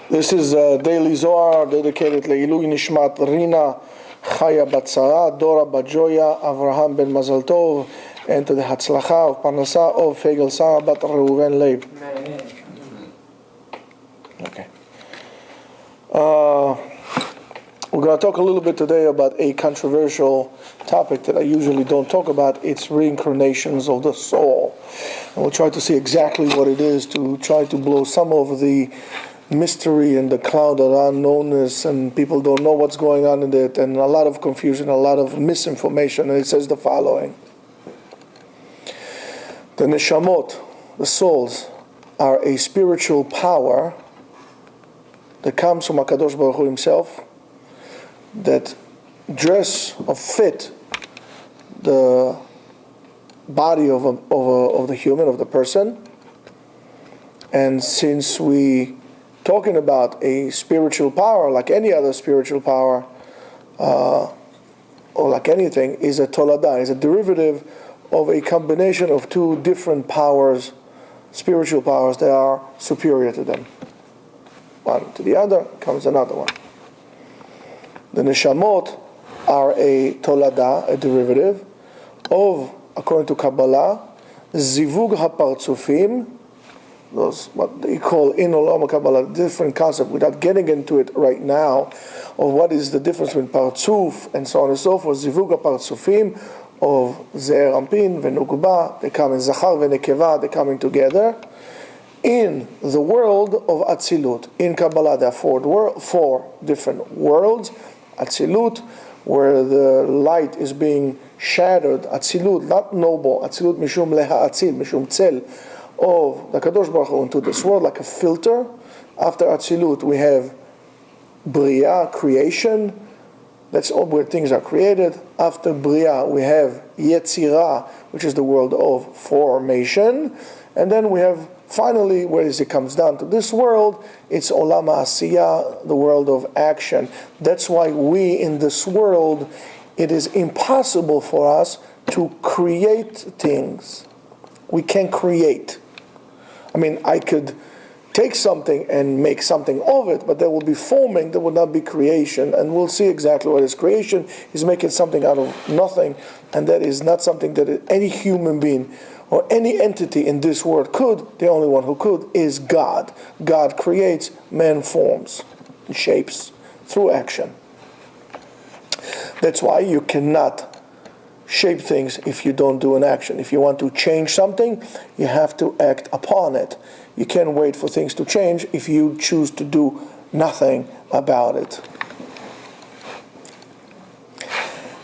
This is a daily Zohar dedicated Leilui Nishmat Rina Chaya Batzara, Dora Bajoya, Avraham ben Mazal Tov, and to the Hatzlacha of Parnasa of Fegel Sarah Bat Reuven Leib. Okay. We're going to talk a little bit today about a controversial topic that I usually don't talk about. It's reincarnations of the soul. And we'll try to see exactly what it is to try to blow some of the mystery and the cloud of unknownness, and people don't know what's going on in it, and a lot of confusion, a lot of misinformation. And it says the following: the neshamot, the souls, are a spiritual power that comes from HaKadosh Baruch Hu himself, that dress or fit the body of the human, of the person. And since we talking about a spiritual power, like any other spiritual power, or like anything, is a tolada, is a derivative of a combination of two different powers, spiritual powers that are superior to them. One to the other comes another one. The neshamot are a tolada, a derivative of, according to Kabbalah, zivug hapartzufim, those what they call in Olam Kabbalah, different concept, without getting into it right now, of what is the difference between partzuf and so on and so forth. Zivug hapartzufim of ze'er ampin v'nukba, they come in zachar v'nekeva, they coming together in the world of Atzilut. In Kabbalah there are four different worlds. Atzilut, where the light is being shattered. Atzilut, not noble. Atzilut mishum leha atzil, mishum tzel, of the Kadosh Baruch Hu into this world, like a filter. After Atzilut we have Bria, creation. That's all where things are created. After Bria we have Yetzirah, which is the world of formation. And then we have, finally, where it comes down to this world, it's Olam HaAsiyah, the world of action. That's why we, in this world, it is impossible for us to create things. We can't create. I mean, I could take something and make something of it, but there will be forming, there will not be creation. And we'll see exactly what is creation. He's making something out of nothing, and that is not something that any human being or any entity in this world could. The only one who could is God. God creates, man forms and shapes through action. That's why you cannot shape things if you don't do an action. If you want to change something, you have to act upon it. You can't wait for things to change if you choose to do nothing about it.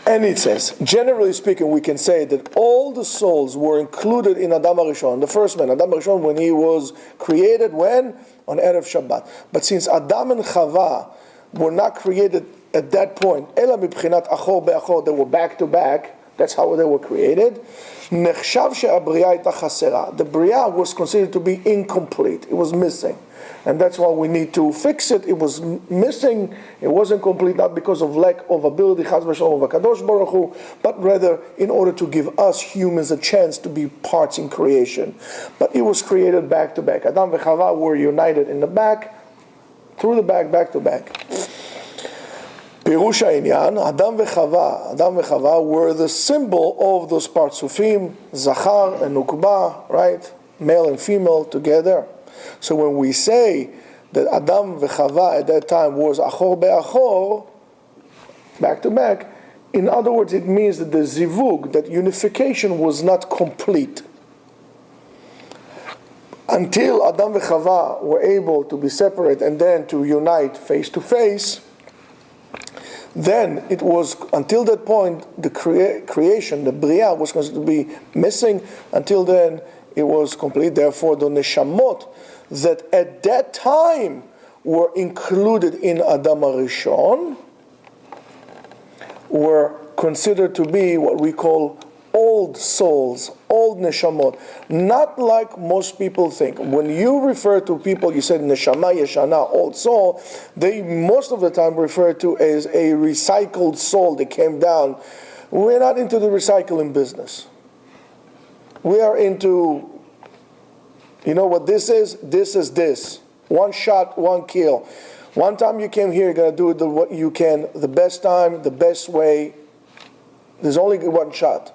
And it says, generally speaking, we can say that all the souls were included in Adam HaRishon, the first man, Adam HaRishon, when he was created, when? On Erev Shabbat. But since Adam and Chava were not created at that point, Ela mibchinat achor be'achor, they were back to back, that's how they were created. Nechshav she'abriya ita chasera. The Bria was considered to be incomplete, it was missing. And that's why we need to fix it. It was missing, it wasn't complete, not because of lack of ability, chas v'shalom of HaKadosh Baruch Hu, but rather in order to give us humans a chance to be parts in creation. But it was created back to back. Adam and Chava were united in the back, through the back to back. Pirush ha'inyan, Adam v'Chava were the symbol of those partzufim, Zachar and Nukba, right? Male and female together. So when we say that Adam v'Chava at that time was achor be'achor, back to back, in other words, it means that the zivug, that unification, was not complete. Until Adam v'Chava were able to be separate and then to unite face to face, then it was, until that point, the creation, the Bria, was considered to be missing. Until then, it was complete. Therefore, the neshamot that at that time were included in Adam HaRishon were considered to be what we call old souls, old neshamot. Not like most people think. When you refer to people, you said neshama, yeshana, old soul, they most of the time refer to as a recycled soul that came down. We're not into the recycling business. We are into, you know what this is? This is this. One shot, one kill. One time you came here, you're going to do it what you can, the best time, the best way. There's only one shot.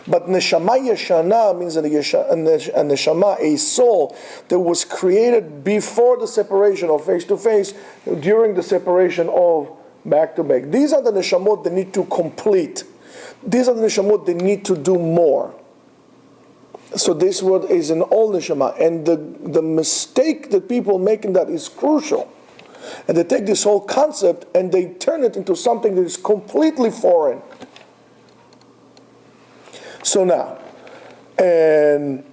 But neshama yeshana means a neshama, a soul that was created before the separation of face to face, during the separation of back to back. These are the neshamot that need to complete. These are the neshamot that need to do more. So this word is an old neshama, and the mistake that people make in that is crucial. And they take this whole concept and they turn it into something that is completely foreign. So now, and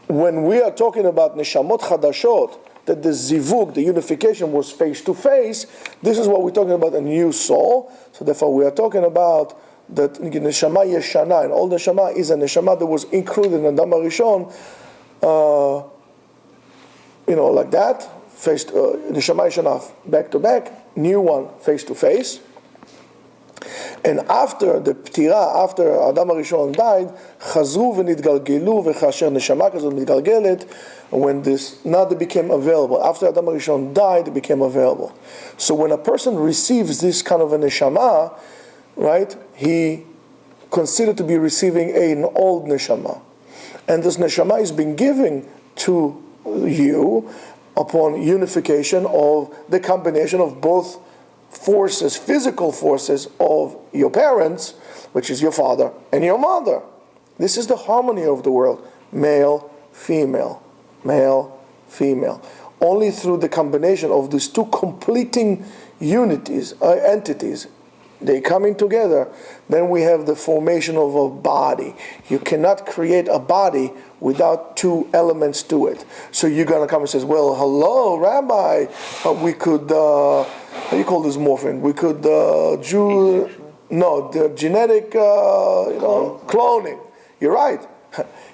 when we are talking about neshamot chadashot, that the zivug, the unification, was face to face, this is what we're talking about, a new soul. So therefore we are talking about that neshama yeshana, and old neshama is a neshama that was included in Adam HaRishon, like that, neshama yeshana back to back, new one face to face. And after the ptira, after Adam HaRishon died, chazru v'nitgalgelu v'chasher neshama kazot mitgalgelet, when this, now they became available. After Adam HaRishon died, they became available. So when a person receives this kind of a neshama, right, he considered to be receiving an old neshama. And this neshama is being given to you upon unification of the combination of both forces, physical forces of your parents, which is your father and your mother. This is the harmony of the world. Male, female, male, female. Only through the combination of these two completing entities, they coming together, then we have the formation of a body. You cannot create a body without two elements to it. So you're going to come and say, well, hello, Rabbi, we could, how do you call this morphine? We could, the genetic, cloning. You're right.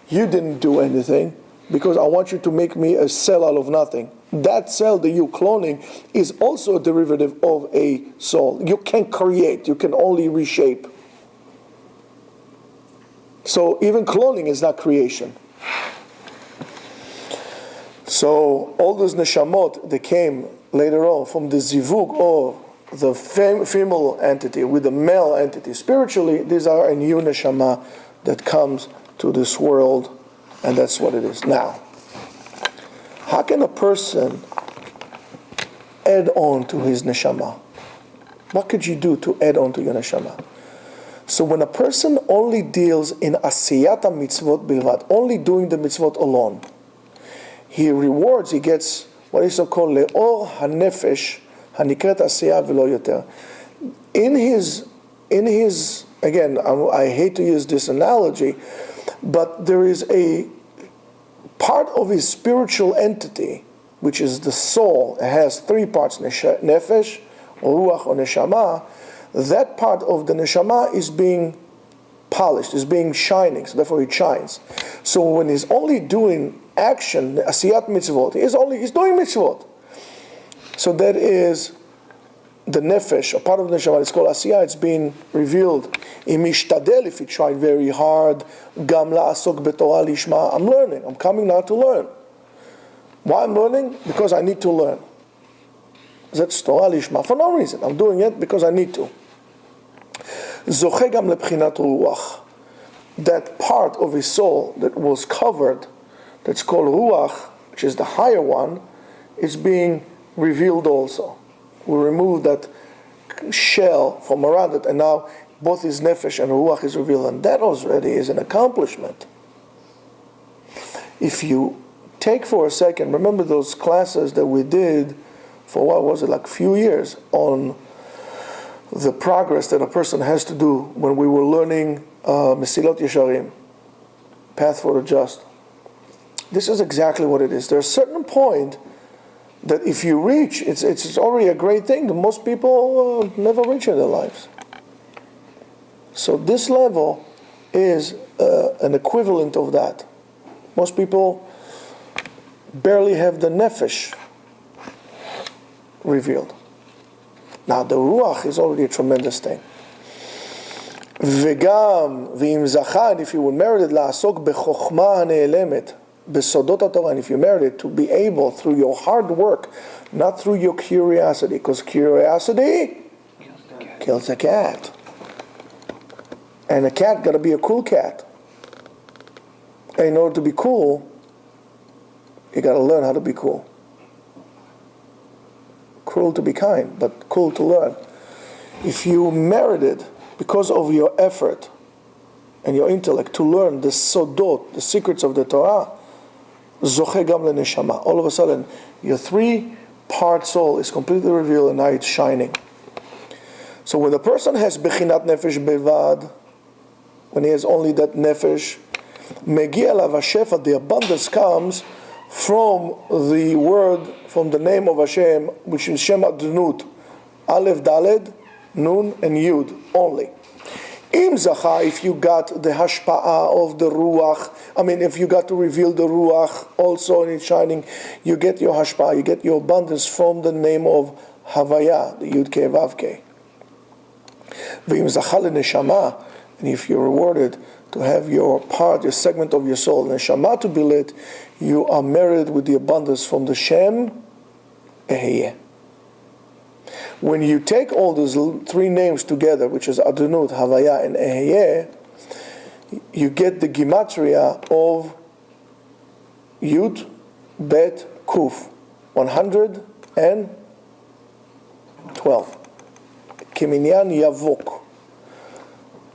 You didn't do anything, because I want you to make me a cell out of nothing. That cell that you're cloning is also a derivative of a soul. You can't create, you can only reshape. So even cloning is not creation. So all those neshamot that came later on from the zivug of the female entity with the male entity, spiritually, these are a new neshama that comes to this world, and that's what it is. Now, how can a person add on to his neshama? What could you do to add on to your neshama? So when a person only deals in asiyata mitzvot bilvad, only doing the mitzvot alone, he gets what is so-called le'or hanefesh hanikret asiyah v'lo yoter. In his, again, I hate to use this analogy, but there is a part of his spiritual entity, which is the soul. It has three parts, nefesh, ruach, or neshama. That part of the neshama is being polished, is being shining, so therefore it shines. So when he's only doing action, asiyat mitzvot, he's doing mitzvot. So that is the nefesh, a part of the neshama. It's called asiyah. It's being revealed. Imishtadel, if he tried very hard, gam la'asok betorah lishma. I'm learning. I'm coming now to learn. Why I'm learning? Because I need to learn. That's Torah lishma for no reason. I'm doing it because I need to. Zoche gam lebchinat ruach. That part of his soul that was covered, that's called ruach, which is the higher one, is being revealed also. We remove that shell from around it, and now both his nefesh and ruach is revealed, and that already is an accomplishment. If you take for a second, remember those classes that we did for what was it, like a few years, on the progress that a person has to do when we were learning Mesilot Yesharim, Path for the Just. This is exactly what it is. There's a certain point that if you reach, it's already a great thing that most people never reach in their lives. So this level is an equivalent of that. Most people barely have the nefesh revealed. Now the ruach is already a tremendous thing. V'gam v'im zachan, if you were merited la'asok b'chokhma ha'ne'elemet, besodot Torah, and if you merit it, to be able, through your hard work, not through your curiosity, because curiosity kills a cat. And a cat got to be a cool cat. And in order to be cool, you got to learn how to be cool. Cruel to be kind, but cool to learn. If you merited, because of your effort and your intellect, to learn the sodot, the secrets of the Torah, zoche gam neshama. All of a sudden, your 3-part soul is completely revealed and now it's shining. So when the person has bechinat nefesh bevad, when he has only that nefesh, megia lav hashefa, the abundance comes from the word, from the name of Hashem, which is Shem Adnut, Aleph, Daled, Nun, and Yud only. Im Zohar, if you got the hashpa'a of the ruach, if you got to reveal the ruach also in its shining, you get your hashpa'a, you get your abundance from the name of Havaya, the Yud Kei Vav Kei. V'im Zohar neshama, and if you're rewarded to have your part, your segment of your soul, neshama, to be lit, you are merited with the abundance from the Shem Ehiyeh. When you take all those 3 names together, which is Adonut, Havaya, and Ehiyeh, you get the gematria of Yud, Bet, Kuf, 112. Kiminyan Yavok.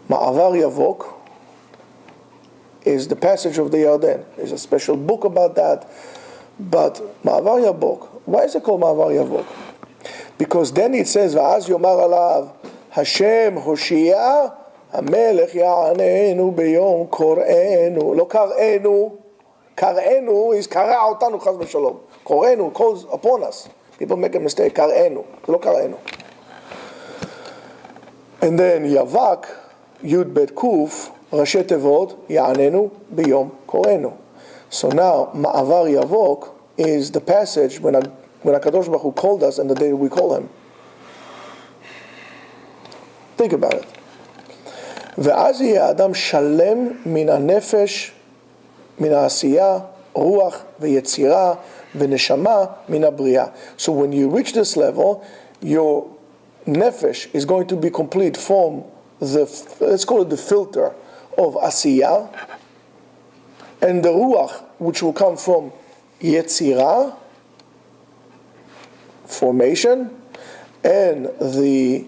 Ma'avar Yavok is the passage of the Yarden. There's a special book about that. But Ma'avar Yavok, why is it called Ma'avar Yavok? Because then it says, Va'az Yomar Alav, Hashem Hoshia, Hamelech Ya'anenu Beyom Kor'enu. Lo Kar'enu. Kar'enu is Kara Otanu Chaz V'Shalom. Kor'enu calls upon us. People make a mistake. Kar'enu. Lo Kar'enu. And then Yavak, Yud Bet Kuf, Rashi Tevot, Ya'anenu Beyom Kor'enu. So now, Ma'avar Yavok is the passage when HaKadosh Baruch Hu called us and the day we call Him. Think about it. ואז יהיה האדם שלם מן הנפש, מן העשייה, רוח ויצירה ונשמה מן הבריאה. So when you reach this level, your nefesh is going to be complete from the, let's call it the filter of asiyah, and the ruach, which will come from yetzirah, formation, and the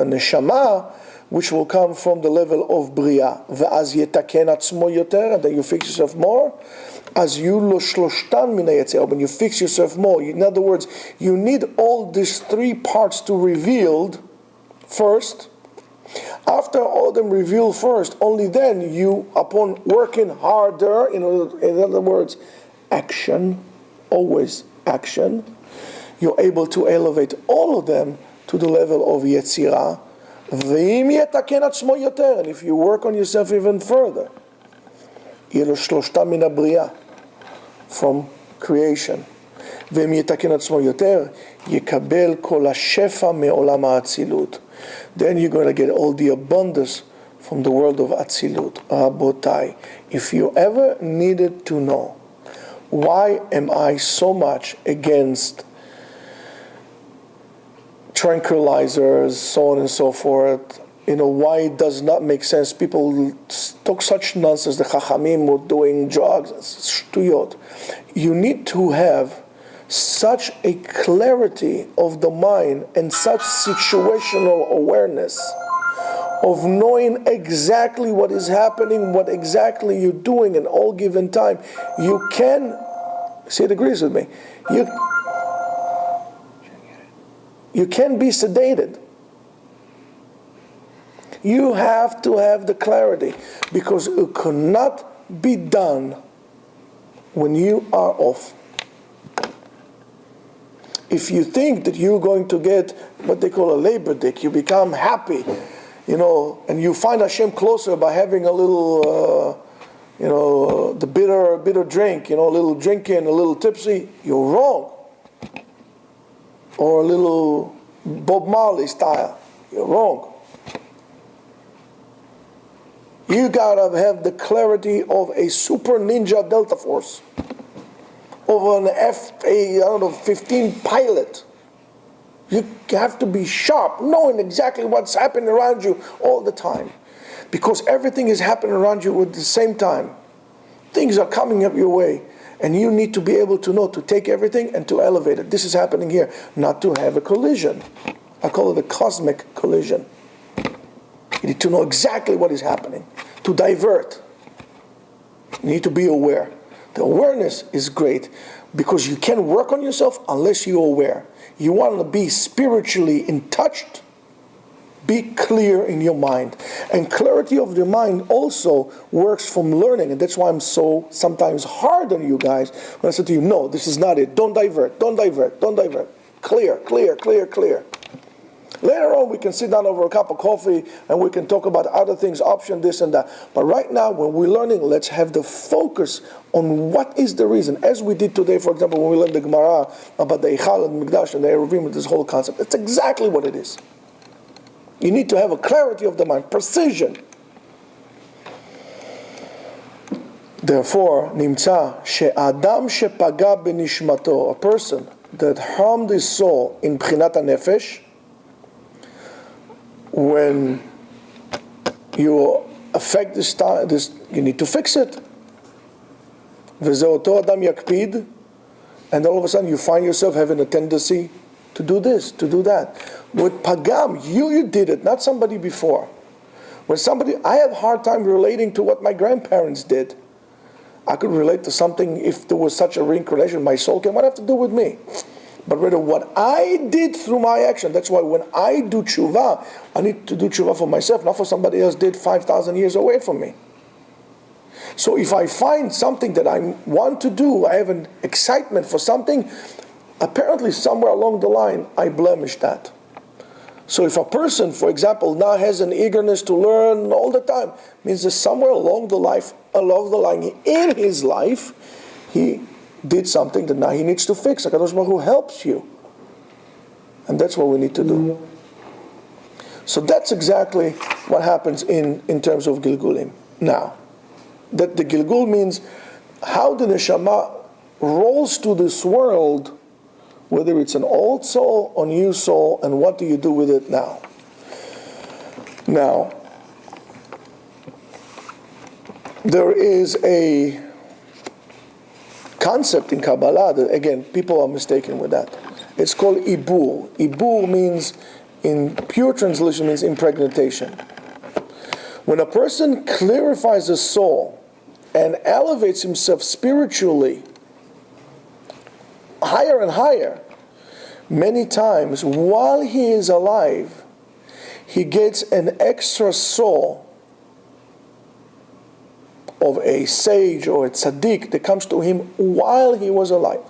neshama, which will come from the level of bria. Ve'az yetaken atzmo yoter, and then you fix yourself more. As you lo shloshtan min hayetzirah, when you fix yourself more. In other words, you need all these 3 parts to revealed first. After all them revealed first, only then you, upon working harder, in other words, action, always action, you're able to elevate all of them to the level of Yetzirah. And if you work on yourself even further, from creation. Then you're going to get all the abundance from the world of Atzilut. Rabotai, if you ever needed to know, why am I so much against tranquilizers, so on and so forth? Why it does not make sense. People talk such nonsense. The Chachamim were doing drugs. It's shtuyot. You need to have such a clarity of the mind and such situational awareness of knowing exactly what is happening, what exactly you're doing in all given time. You can, see, it agrees with me. You can be sedated. You have to have the clarity, because it cannot be done when you are off. If you think that you're going to get what they call a labor dick, you become happy, and you find Hashem closer by having a little, the bitter drink, a little drinking, a little tipsy, you're wrong. Or a little Bob Marley style, you're wrong. You gotta have the clarity of a super ninja Delta Force, of an F-15 pilot. You have to be sharp, knowing exactly what's happening around you all the time. Because everything is happening around you at the same time. Things are coming up your way. And you need to be able to know, to take everything and to elevate it. This is happening here, not to have a collision. I call it a cosmic collision. You need to know exactly what is happening, to divert. You need to be aware. The awareness is great because you can't work on yourself unless you're aware. You want to be spiritually in touch, be clear in your mind. And clarity of the mind also works from learning. And that's why I'm so sometimes hard on you guys when I say to you, no, this is not it. Don't divert, don't divert, don't divert. Clear, clear, clear, clear. Later on, we can sit down over a cup of coffee and we can talk about other things, option, this and that. But right now, when we're learning, let's have the focus on what is the reason. As we did today, for example, when we learned the Gemara about the Eichal and Mikdash and the Eruvim, this whole concept. That's exactly what it is. You need to have a clarity of the mind, precision. Therefore, nimtza she'adam shepaga benishmato, a person that harmed his soul in bchinat hanefesh, when you affect this, you need to fix it. V'zeoto adam yakpid, and all of a sudden you find yourself having a tendency to do this, to do that. With pagam, you did it, not somebody before. When somebody, I have a hard time relating to what my grandparents did. I could relate to something if there was such a reincarnation, my soul came, what have to do with me? But rather what I did through my action. That's why when I do tshuva, I need to do tshuva for myself, not for somebody else did 5,000 years away from me. So if I find something that I want to do, I have an excitement for something, apparently somewhere along the line, I blemished that. So if a person, for example, now has an eagerness to learn all the time, means that somewhere along the line in his life, he did something that now he needs to fix. HaKadosh Baruch Hu helps you. And that's what we need to do. So that's exactly what happens in terms of Gilgulim. Now, that the Gilgul means how the neshama rolls to this world, whether it's an old soul or new soul, and what do you do with it now? Now, there is a concept in Kabbalah that, again, people are mistaken with that. It's called ibur. Ibur means, in pure translation, means impregnation. When a person clarifies his soul and elevates himself spiritually higher and higher, many times while he is alive, he gets an extra soul of a sage or a tzaddik that comes to him while he was alive.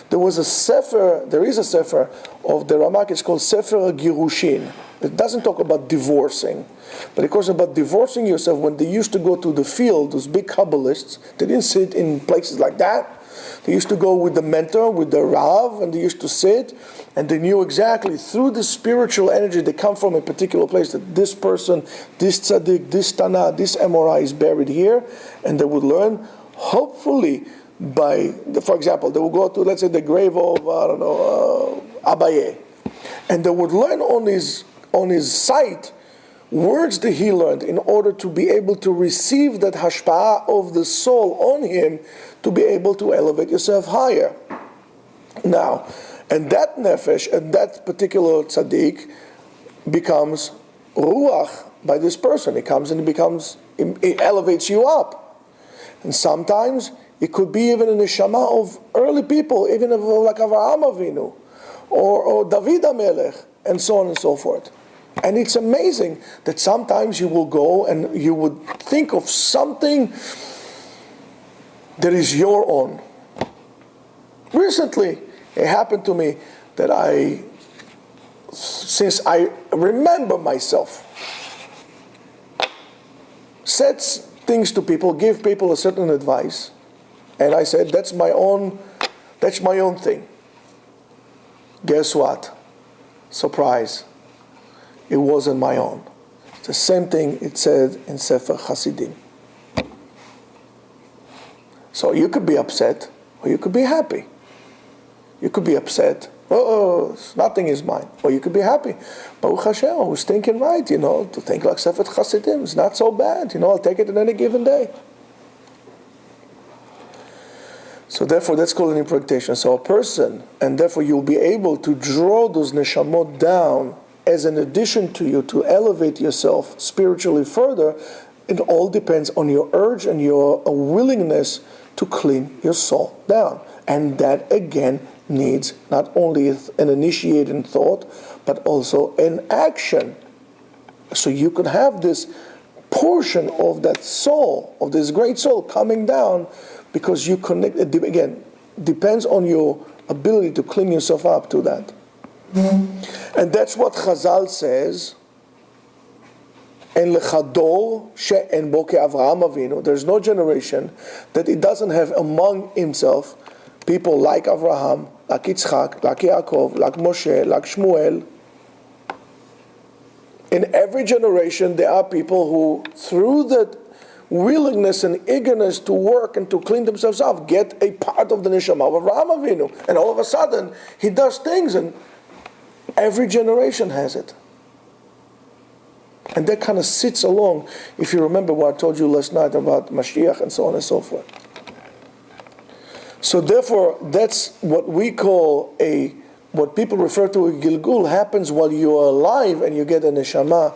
There is a sefer of the Ramak, it's called Sefer Girushin. It doesn't talk about divorcing, but it talks about divorcing yourself. When they used to go to the field, those big Kabbalists, they didn't sit in places like that. They used to go with the mentor, with the Rav, and they used to sit, and they knew exactly through the spiritual energy that come from a particular place that this person, this tzaddik, this tana, this Emorah is buried here, and they would learn, hopefully, for example, they would go to, let's say, the grave of, Abaye, and they would learn on his site words that he learned in order to be able to receive that hashpa'ah of the soul on him, to be able to elevate yourself higher. Now, and that nefesh, and that particular tzaddik becomes ruach by this person. It comes and it elevates you up. And sometimes it could be even a neshama of early people, even like Avraham Avinu, or David HaMelech, and so on and so forth. And it's amazing that sometimes you will go and you would think of something that is your own. Recently, it happened to me that since I remember myself, said things to people, give people a certain advice, and I said, that's my own thing. Guess what? Surprise. It wasn't my own. The same thing it said in Sefer Hasidim. So you could be upset, or you could be happy. You could be upset. Oh, nothing is mine. Or you could be happy. Baruch Hashem, I was thinking right, to think like Sefer Hasidim. It's not so bad. I'll take it on any given day. So therefore, that's called an impregnation. So a person, and therefore you'll be able to draw those neshamot down as an addition to you to elevate yourself spiritually further. It all depends on your urge and your willingness to clean your soul down. And that, again, needs not only an initiating thought, but also an action. So you can have this portion of that soul, of this great soul coming down, because you connect, again, depends on your ability to clean yourself up to that. And that's what Chazal says, En lechador she'en bo ke'Avraham Avinu. There's no generation that it doesn't have among himself people like Avraham, like Yitzchak, like Yaakov, like Moshe, like Shmuel. In every generation there are people who, through that willingness and eagerness to work and to clean themselves up, get a part of the neshama of Avraham Avinu. And all of a sudden, he does things, and every generation has it. And that kind of sits along, if you remember what I told you last night about Mashiach and so on and so forth. So therefore, that's what we call what people refer to as Gilgul, happens while you are alive and you get a neshama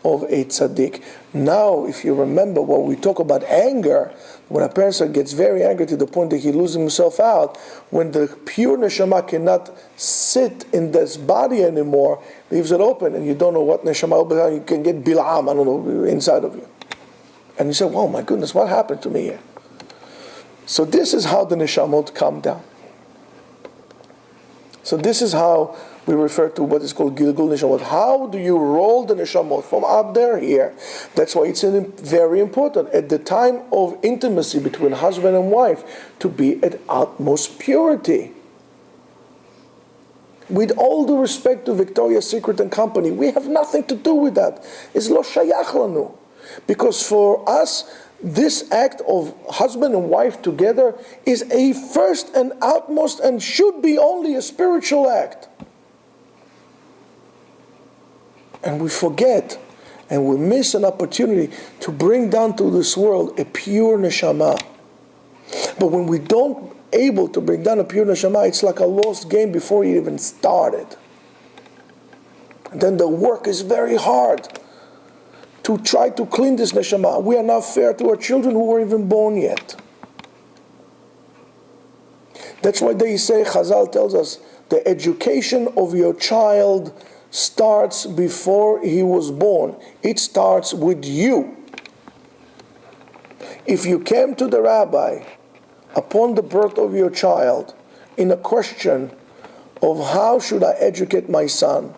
of a tzaddik. Now, if you remember what we talk about anger, when a person gets very angry to the point that he loses himself out, when the pure neshama cannot sit in this body anymore, leaves it open, and you don't know what neshama, you can get Bilam, I don't know, inside of you. And you say, oh my goodness, what happened to me here? So this is how the neshamot come down. So this is how we refer to what is called Gilgul Neshamot. How do you roll the Neshamot from up there here? That's why it's very important at the time of intimacy between husband and wife to be at utmost purity. With all due respect to Victoria's Secret and Company, we have nothing to do with that. It's lo shayach lanu. Because for us, this act of husband and wife together is a first and utmost and should be only a spiritual act. And we forget and we miss an opportunity to bring down to this world a pure neshama. But when we don't able to bring down a pure neshama, it's like a lost game before you even started. And then the work is very hard to try to clean this neshama. We are not fair to our children who weren't even born yet. That's why they say, Chazal tells us, the education of your child starts before he was born. It starts with you. If you came to the rabbi upon the birth of your child in a question of how should I educate my son,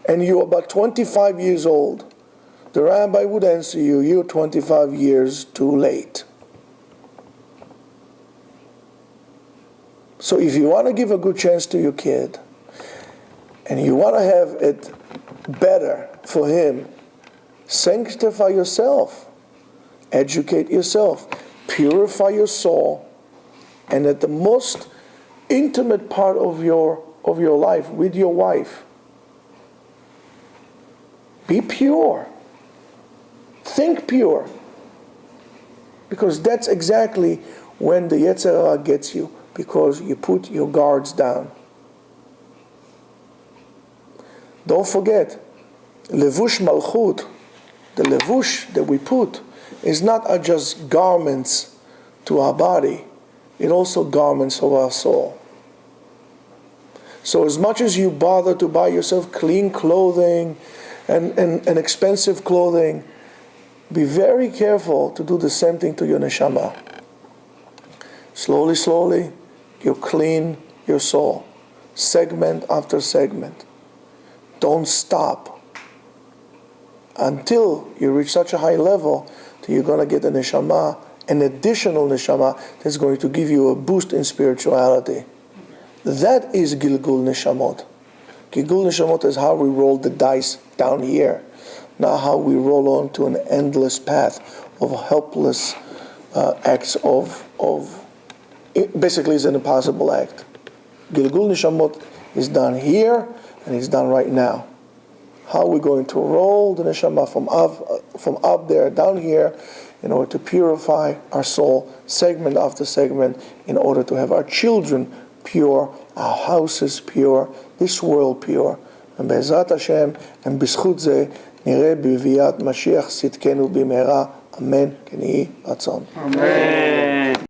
and you're about 25 years old, the rabbi would answer you, you're 25 years too late. So if you want to give a good chance to your kid, and you want to have it better for him, sanctify yourself, educate yourself, purify your soul, and at the most intimate part of your life with your wife, be pure. Think pure. Because that's exactly when the Yetzer Hara gets you, because you put your guards down. Don't forget, levush malchut, the levush that we put, is not just garments to our body, it also garments of our soul. So as much as you bother to buy yourself clean clothing and expensive clothing, be very careful to do the same thing to your neshama. Slowly, slowly, you clean your soul, segment after segment. Don't stop until you reach such a high level that you're going to get a neshama, an additional neshama that's going to give you a boost in spirituality. That is Gilgul Neshamot. Gilgul Neshamot is how we roll the dice down here. not how we roll on to an endless path of helpless acts basically it's an impossible act. Gilgul Neshamot is done here, and it's done right now. How are we going to roll the neshama from up there down here in order to purify our soul, segment after segment, in order to have our children pure, our houses pure, this world pure. And Be'ezrat Hashem, and B'zchut Zeh, nireh b'viat Mashiach Sidkenu b'mehera. Amen. K'nihi Ratzon. Amen.